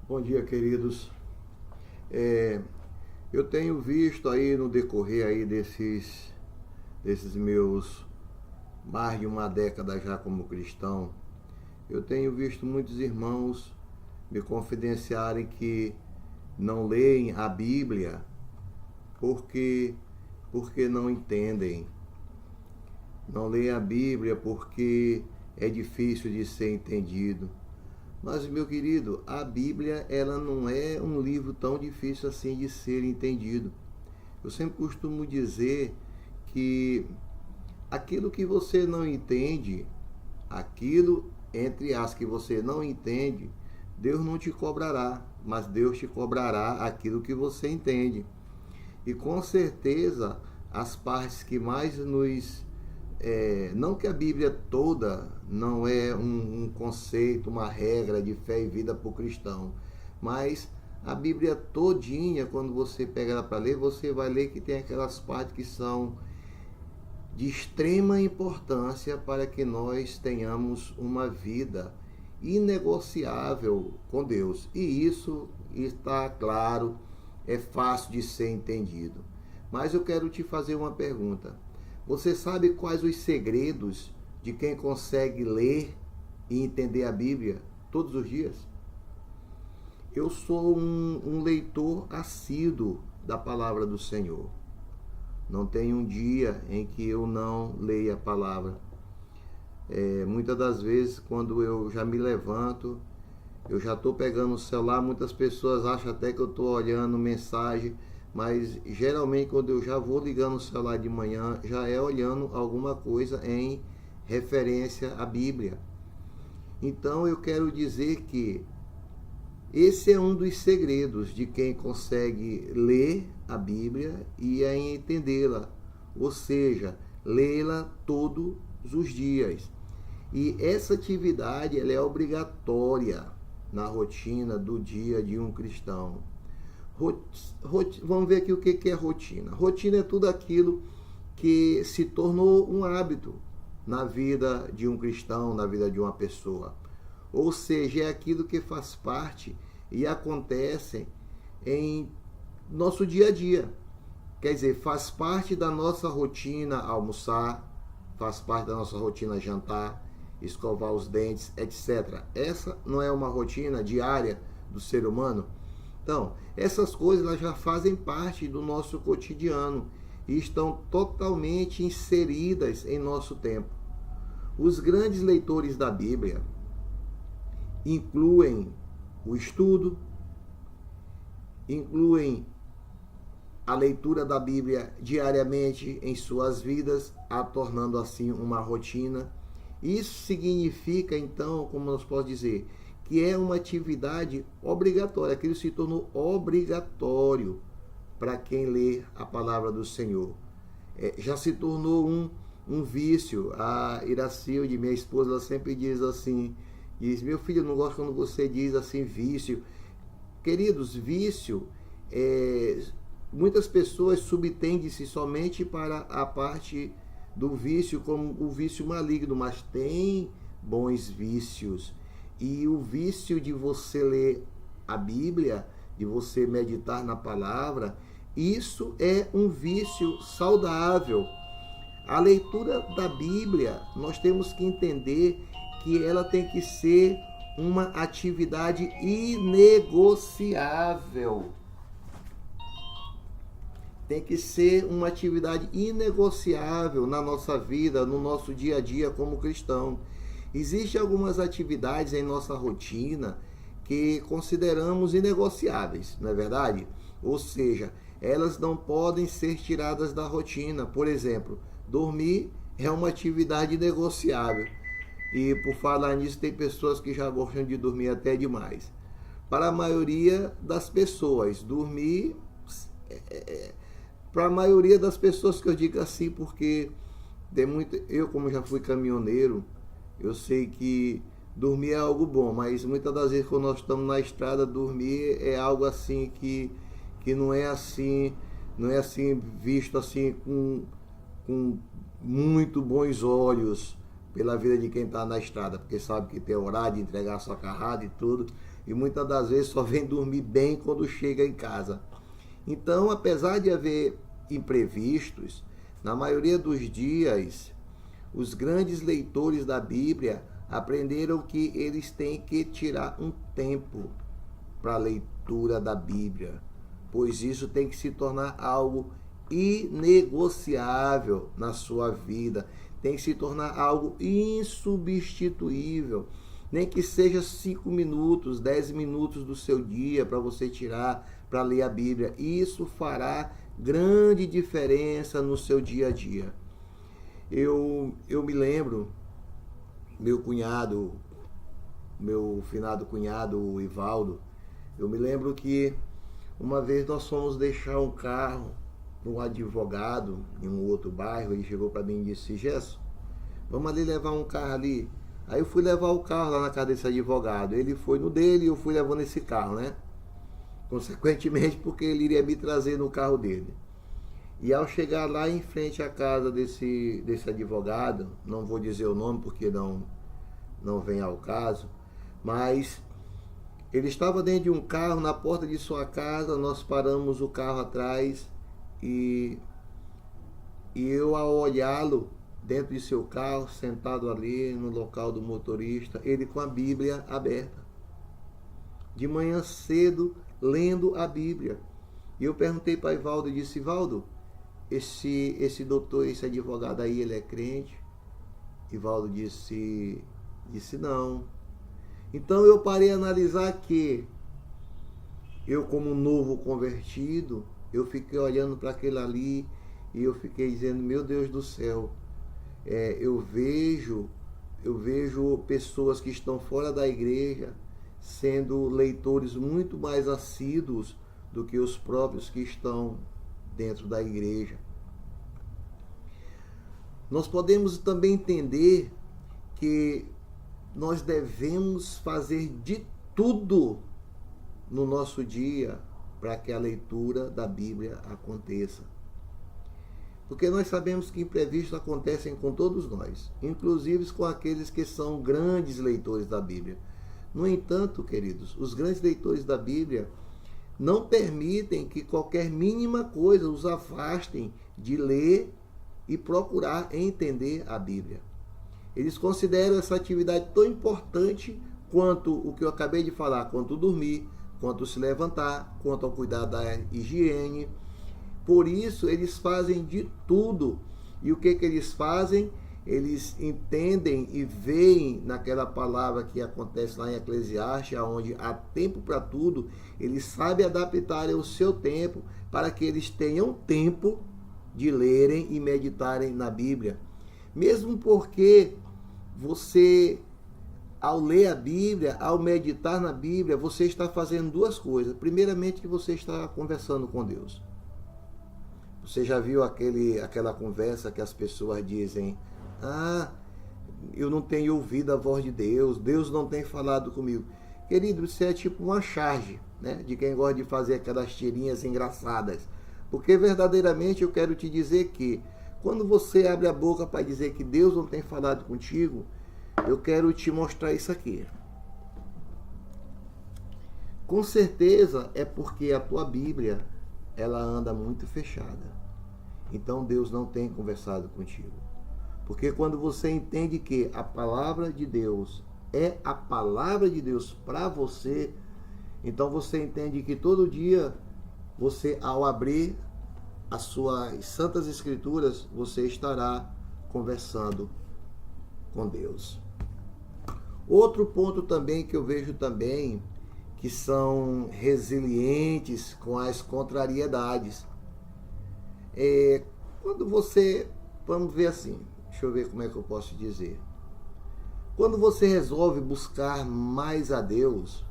Bom dia, queridos. É, eu tenho visto aí no decorrer aí desses meus mais de uma década já como cristão, eu tenho visto muitos irmãos me confidenciarem que não leem a Bíblia porque porque não entendem. Não leem a Bíblia porque é difícil de ser entendido. Mas, meu querido, a Bíblia ela não é um livro tão difícil assim de ser entendido. Eu sempre costumo dizer que aquilo que você não entende, aquilo entre as que você não entende, Deus não te cobrará, mas Deus te cobrará aquilo que você entende. E com certeza as partes que mais nos não que a Bíblia toda não é um conceito, uma regra de fé e vida para o cristão, mas a Bíblia todinha, quando você pega ela para ler, você vai ler que tem aquelas partes que são de extrema importância para que nós tenhamos uma vida inegociável com Deus. E isso está claro, é fácil de ser entendido. Mas eu quero te fazer uma pergunta. Você sabe quais os segredos de quem consegue ler e entender a Bíblia todos os dias? Eu sou um leitor assíduo da palavra do Senhor. Não tem um dia em que eu não leia a palavra. Muitas das vezes, quando eu já me levanto, eu já estou pegando o celular, muitas pessoas acham até que eu estou olhando mensagem, mas geralmente quando eu já vou ligando o celular de manhã, já é olhando alguma coisa em referência à Bíblia. Então eu quero dizer que esse é um dos segredos de quem consegue ler a Bíblia e entendê-la, ou seja, lê-la todos os dias. E essa atividade ela é obrigatória na rotina do dia de um cristão. Vamos ver aqui o que é rotina. Rotina é tudo aquilo que se tornou um hábito na vida de um cristão, na vida de uma pessoa. Ou seja, é aquilo que faz parte e acontece em nosso dia a dia. Quer dizer, faz parte da nossa rotina almoçar, faz parte da nossa rotina jantar, escovar os dentes, etc. Essa não é uma rotina diária do ser humano? Então, essas coisas elas já fazem parte do nosso cotidiano e estão totalmente inseridas em nosso tempo. Os grandes leitores da Bíblia incluem o estudo, incluem a leitura da Bíblia diariamente em suas vidas, a tornando assim uma rotina. Isso significa, então, como nós podemos dizer, que é uma atividade obrigatória, aquilo se tornou obrigatório para quem lê a palavra do Senhor. Já se tornou um vício. A Iracilde, minha esposa, ela sempre diz assim, meu filho, eu não gosto quando você diz assim, vício. Queridos, vício, muitas pessoas subtendem-se somente para a parte do vício como o vício maligno, mas tem bons vícios. E o vício de você ler a Bíblia, de você meditar na palavra, isso é um vício saudável. A leitura da Bíblia, nós temos que entender que ela tem que ser uma atividade inegociável. Tem que ser uma atividade inegociável na nossa vida, no nosso dia a dia como cristão. Existem algumas atividades em nossa rotina que consideramos inegociáveis, não é verdade? Ou seja, elas não podem ser tiradas da rotina. Por exemplo, dormir é uma atividade negociável. E por falar nisso, tem pessoas que já gostam de dormir até demais. Para a maioria das pessoas, dormir para a maioria das pessoas que eu digo assim, porque tem muito, eu como já fui caminhoneiro, eu sei que dormir é algo bom, mas muitas das vezes quando nós estamos na estrada, dormir é algo assim que não é assim, não é assim visto assim com muito bons olhos pela vida de quem está na estrada, porque sabe que tem horário de entregar a sua carrada e tudo. e muitas das vezes só vem dormir bem quando chega em casa. Então, apesar de haver imprevistos, na maioria dos dias, os grandes leitores da Bíblia aprenderam que eles têm que tirar um tempo para a leitura da Bíblia, pois isso tem que se tornar algo inegociável na sua vida, tem que se tornar algo insubstituível, nem que seja 5 minutos, 10 minutos do seu dia para você tirar para ler a Bíblia. Isso fará grande diferença no seu dia a dia. Eu me lembro, meu finado cunhado, o Ivaldo, eu me lembro que uma vez nós fomos deixar um carro no advogado em um outro bairro. Ele chegou para mim e disse: Gerson, vamos ali levar um carro ali. Aí eu fui levar o carro lá na casa desse advogado. Ele foi no dele e eu fui levando esse carro, né? Consequentemente, porque ele iria me trazer no carro dele. E ao chegar lá em frente à casa desse advogado, não vou dizer o nome porque não vem ao caso, mas ele estava dentro de um carro, na porta de sua casa. Nós paramos o carro atrás e eu, ao olhá-lo dentro de seu carro, sentado ali no local do motorista, ele com a Bíblia aberta, de manhã cedo, lendo a Bíblia. E eu perguntei para Ivaldo e disse: Ivaldo, esse doutor, esse advogado aí, ele é crente? Ivaldo disse não. Então eu parei a analisar que eu, como novo convertido, eu fiquei olhando para aquele ali e eu fiquei dizendo: meu Deus do céu, eu vejo pessoas que estão fora da igreja sendo leitores muito mais assíduos do que os próprios que estão dentro da igreja. Nós podemos também entender que nós devemos fazer de tudo no nosso dia para que a leitura da Bíblia aconteça. Porque nós sabemos que imprevistos acontecem com todos nós, inclusive com aqueles que são grandes leitores da Bíblia. No entanto, queridos, os grandes leitores da Bíblia não permitem que qualquer mínima coisa os afastem de ler e procurar entender a Bíblia. Eles consideram essa atividade tão importante quanto o que eu acabei de falar, quanto dormir, quanto se levantar, quanto ao cuidar da higiene. Por isso, eles fazem de tudo. E o que eles fazem? Eles entendem e veem naquela palavra que acontece lá em Eclesiastes, onde há tempo para tudo. Eles sabem adaptar o seu tempo para que eles tenham tempo de lerem e meditarem na Bíblia. Mesmo porque você, ao ler a Bíblia, ao meditar na Bíblia, você está fazendo duas coisas. Primeiramente, que você está conversando com Deus. Você já viu aquela conversa que as pessoas dizem: eu não tenho ouvido a voz de Deus, Deus não tem falado comigo. Querido, isso é tipo uma charge, né, de quem gosta de fazer aquelas tirinhas engraçadas. Porque verdadeiramente eu quero te dizer que quando você abre a boca para dizer que Deus não tem falado contigo, eu quero te mostrar isso aqui. Com certeza é porque a tua Bíblia, ela anda muito fechada. Então Deus não tem conversado contigo. Porque quando você entende que a palavra de Deus é a palavra de Deus para você, então você entende que todo dia você, ao abrir as suas santas escrituras, você estará conversando com Deus. Outro ponto também que eu vejo também, que são resilientes com as contrariedades. Quando você, vamos ver assim, deixa eu ver como é que eu posso dizer. Quando você resolve buscar mais a Deus,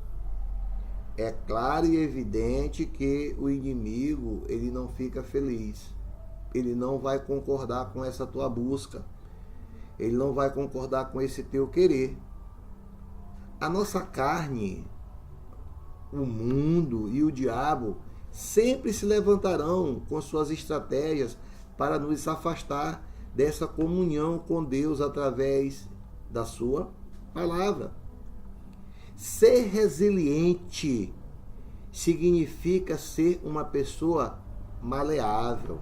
é claro e evidente que o inimigo, ele não fica feliz. Ele não vai concordar com essa tua busca. Ele não vai concordar com esse teu querer. A nossa carne, o mundo e o diabo sempre se levantarão com suas estratégias para nos afastar dessa comunhão com Deus através da sua palavra. Ser resiliente significa ser uma pessoa maleável.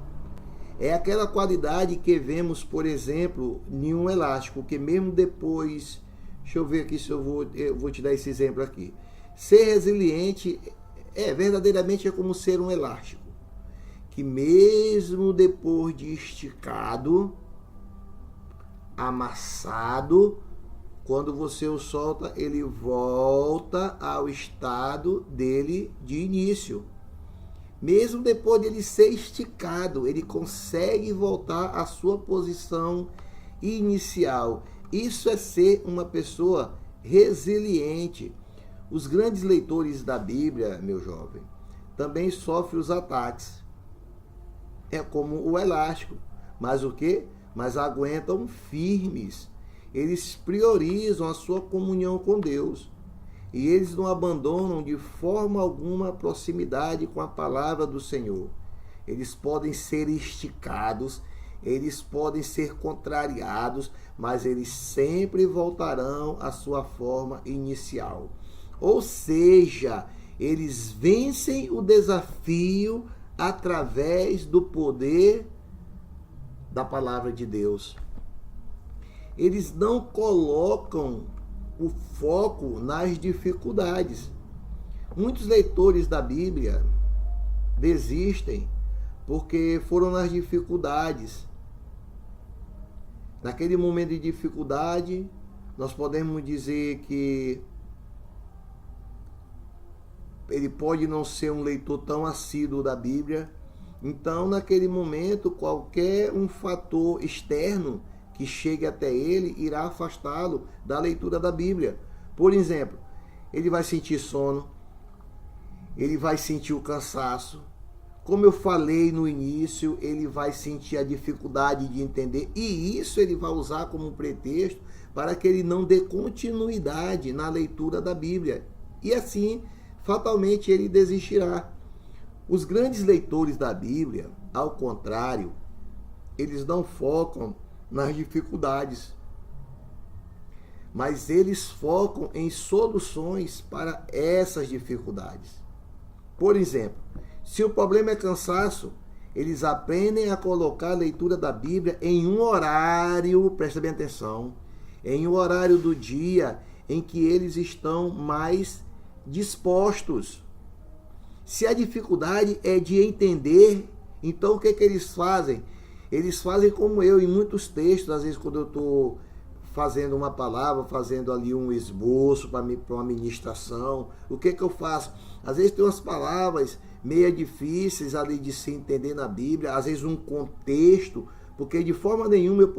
É aquela qualidade que vemos, por exemplo, em um elástico, que mesmo depois, deixa eu ver aqui se eu vou te dar esse exemplo aqui. Ser resiliente verdadeiramente é como ser um elástico, que mesmo depois de esticado, amassado, quando você o solta, ele volta ao estado dele de início. Mesmo depois de ele ser esticado, ele consegue voltar à sua posição inicial. Isso é ser uma pessoa resiliente. Os grandes leitores da Bíblia, meu jovem, também sofrem os ataques. É como o elástico. Mas o quê? Mas aguentam firmes. Eles priorizam a sua comunhão com Deus. E eles não abandonam de forma alguma a proximidade com a palavra do Senhor. Eles podem ser esticados, eles podem ser contrariados, mas eles sempre voltarão à sua forma inicial. Ou seja, eles vencem o desafio através do poder da palavra de Deus. Eles não colocam o foco nas dificuldades. Muitos leitores da Bíblia desistem porque foram nas dificuldades. Naquele momento de dificuldade, nós podemos dizer que ele pode não ser um leitor tão assíduo da Bíblia. Então, naquele momento, qualquer um fator externo que chegue até ele irá afastá-lo da leitura da Bíblia. Por exemplo, ele vai sentir sono, ele vai sentir o cansaço. Como eu falei no início, ele vai sentir a dificuldade de entender, e isso ele vai usar como pretexto para que ele não dê continuidade na leitura da Bíblia. E assim, fatalmente, ele desistirá. Os grandes leitores da Bíblia, ao contrário, eles não focam nas dificuldades, mas eles focam em soluções para essas dificuldades. Por exemplo, se o problema é cansaço, eles aprendem a colocar a leitura da Bíblia em um horário, presta bem atenção, em um horário do dia em que eles estão mais dispostos. Se a dificuldade é de entender, então o que eles fazem? Eles fazem como eu em muitos textos, às vezes quando eu estou fazendo uma palavra, fazendo ali um esboço para uma ministração, o que eu faço? Às vezes tem umas palavras meio difíceis ali de se entender na Bíblia, às vezes um contexto, porque de forma nenhuma eu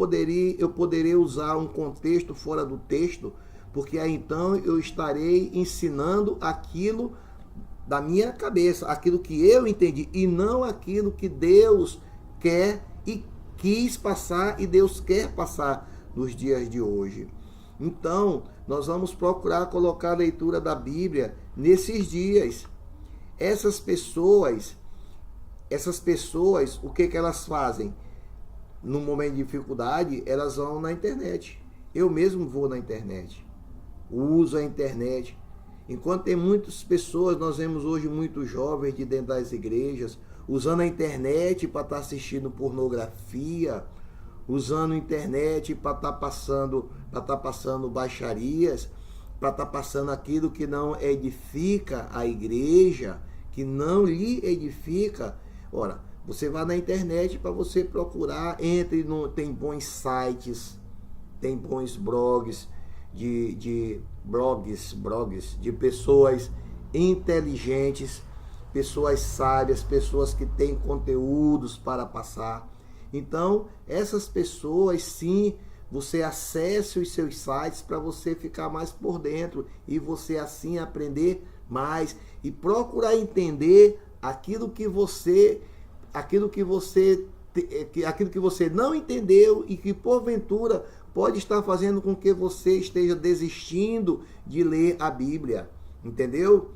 poderia usar um contexto fora do texto, porque aí então eu estarei ensinando aquilo da minha cabeça, aquilo que eu entendi, e não aquilo que Deus quer e quis passar e Deus quer passar nos dias de hoje. Então, nós vamos procurar colocar a leitura da Bíblia nesses dias. Essas pessoas, o que elas fazem? No momento de dificuldade, elas vão na internet. Eu mesmo vou na internet, uso a internet. Enquanto tem muitas pessoas, nós vemos hoje muitos jovens de dentro das igrejas, usando a internet para estar assistindo pornografia, usando a internet para estar passando baixarias, para estar passando aquilo que não edifica a igreja, que não lhe edifica. Ora, você vai na internet para você procurar, tem bons sites, tem bons blogs de pessoas inteligentes, pessoas sábias, pessoas que têm conteúdos para passar. Então, essas pessoas, sim, você acesse os seus sites para você ficar mais por dentro e você assim aprender mais e procurar entender aquilo que você não entendeu e que porventura pode estar fazendo com que você esteja desistindo de ler a Bíblia, entendeu?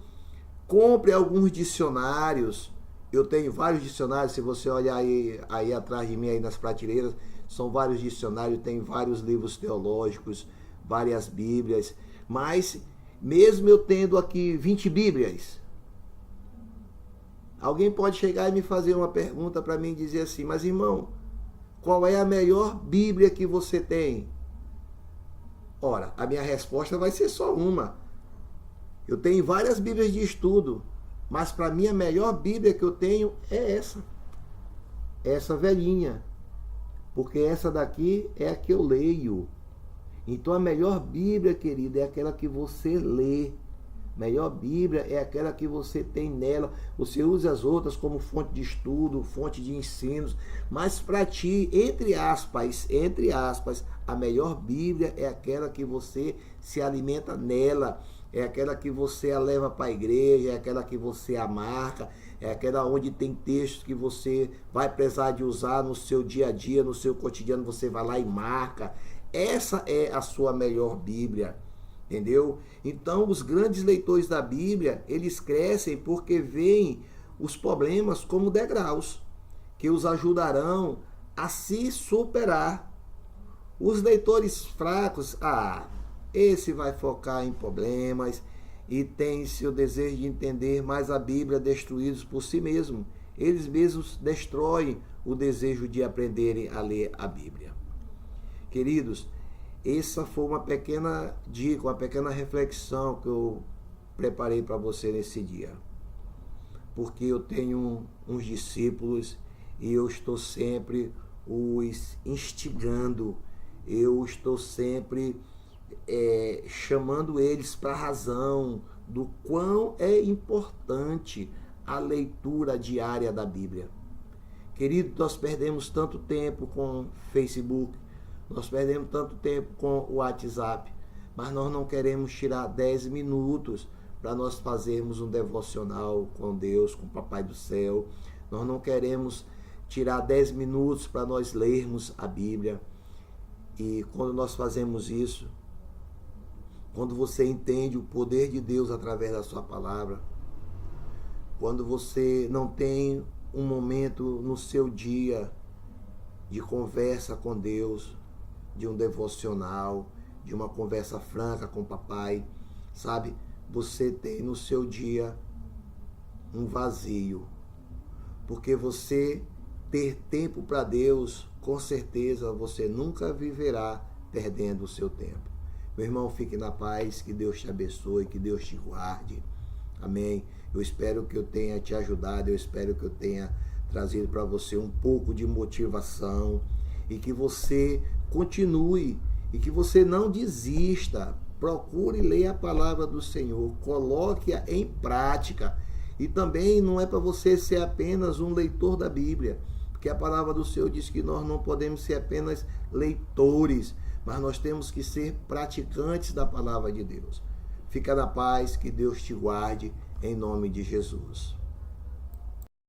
Compre alguns dicionários. Eu tenho vários dicionários, se você olhar aí atrás de mim, aí nas prateleiras, são vários dicionários, tem vários livros teológicos, várias Bíblias, mas Mesmo eu tendo aqui 20 Bíblias, alguém pode chegar e me fazer uma pergunta para mim e dizer assim, mas irmão, qual é a melhor Bíblia que você tem? Ora, a minha resposta vai ser só uma. Eu tenho várias Bíblias de estudo, mas para mim a melhor Bíblia que eu tenho é essa velhinha. Porque essa daqui é a que eu leio. Então a melhor Bíblia, querida, é aquela que você lê. Melhor Bíblia é aquela que você tem nela. Você usa as outras como fonte de estudo, fonte de ensinos. Mas para ti, entre aspas, a melhor Bíblia é aquela que você se alimenta nela. É aquela que você a leva para a igreja, é aquela que você a marca, é aquela onde tem textos que você vai precisar de usar no seu dia a dia, no seu cotidiano, você vai lá e marca. Essa é a sua melhor Bíblia, entendeu? Então, os grandes leitores da Bíblia, eles crescem porque veem os problemas como degraus, que os ajudarão a se superar. Os leitores fracos, esse vai focar em problemas e tem seu desejo de entender mais a Bíblia, destruídos por si mesmos. Eles mesmos destroem o desejo de aprenderem a ler a Bíblia. Queridos, essa foi uma pequena dica, uma pequena reflexão que eu preparei para você nesse dia. Porque eu tenho uns discípulos e eu estou sempre os instigando, eu estou sempre chamando eles para a razão do quão é importante a leitura diária da Bíblia. Querido, nós perdemos tanto tempo com Facebook, nós perdemos tanto tempo com o WhatsApp, mas nós não queremos tirar 10 minutos para nós fazermos um devocional com Deus, com o Papai do Céu. Nós não queremos tirar 10 minutos para nós lermos a Bíblia. E quando nós fazemos isso, quando você entende o poder de Deus através da sua palavra, quando você não tem um momento no seu dia de conversa com Deus, de um devocional, de uma conversa franca com o papai, sabe? Você tem no seu dia um vazio. Porque você ter tempo para Deus, com certeza você nunca viverá perdendo o seu tempo. Meu irmão, fique na paz, que Deus te abençoe, que Deus te guarde. Amém. Eu espero que eu tenha te ajudado, eu espero que eu tenha trazido para você um pouco de motivação e que você continue e que você não desista. Procure ler a palavra do Senhor, coloque-a em prática. E também não é para você ser apenas um leitor da Bíblia, porque a palavra do Senhor diz que nós não podemos ser apenas leitores, mas nós temos que ser praticantes da palavra de Deus. Fica na paz, que Deus te guarde, em nome de Jesus.